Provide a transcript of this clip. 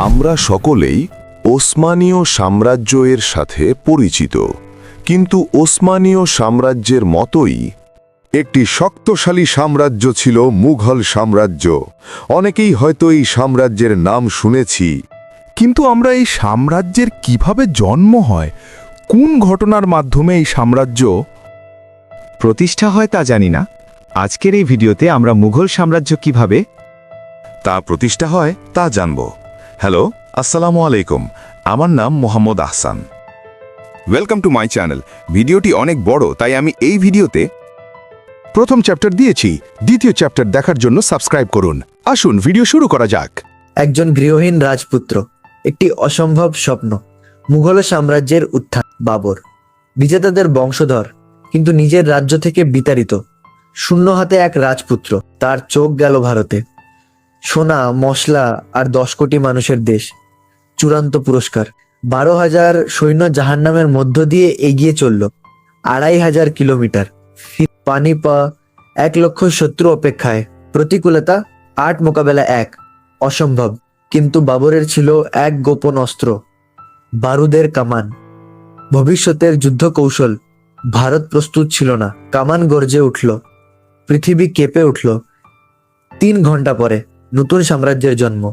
আমরা সকলেই ওসমানীয় সাম্রাজ্য এর সাথে পরিচিত, কিন্তু ওসমানীয় সাম্রাজ্যের মতোই একটি শক্তিশালী সাম্রাজ্য ছিল মুঘল সাম্রাজ্য। অনেকেই হয়তো এই সাম্রাজ্যের নাম শুনেছি, কিন্তু আমরা এই সাম্রাজ্যের কিভাবে জন্ম হয়, কোন ঘটনার মাধ্যমে এই সাম্রাজ্য প্রতিষ্ঠা হয় তা জানি না। আজকের এই ভিডিওতে আমরা মুঘল সাম্রাজ্য কিভাবে তা প্রতিষ্ঠা হয় তা জানব। হ্যালো, আসসালামু আলাইকুম, আমার নাম Mohammad Ahsan. Welcome to my channel. ভিডিওটি অনেক বড়, তাই আমি এই ভিডিওতে প্রথম চ্যাপ্টার দিয়েছি, দ্বিতীয় চ্যাপ্টার দেখার জন্য সাবস্ক্রাইব করুন। আসুন ভিডিও শুরু করা যাক। একজন গৃহহীন রাজপুত্র, একটি অসম্ভব স্বপ্ন, মুঘল সাম্রাজ্যের উত্থান। বাবর বিজেতাদের বংশধর, কিন্তু নিজের রাজ্য থেকে বিতাড়িত। শূন্য হাতে এক রাজপুত্র, তার চোখ গেল ভারতে। সোনা, মশলা আর 10 কোটি মানুষের দেশ। চূড়ান্ত পুরস্কার 12,000 সৈন্য জাহান্নামের মধ্য দিয়ে এগিয়ে চলল 2,500 কিলোমিটার। পানি পা 1 লক্ষ শত্রু অপেক্ষায়। প্রতিকূলতা 8 মোকাবেলা 1। অসম্ভব, কিন্তু বাবরের ছিল এক গোপন অস্ত্র, বারুদের কামান। ভবিষ্যতের যুদ্ধ কৌশল। ভারত প্রস্তুত ছিল না। কামান গর্জে উঠল, পৃথিবী কেঁপে উঠল। 3 ঘন্টা পরে নতুন সাম্রাজ্যের জন্ম।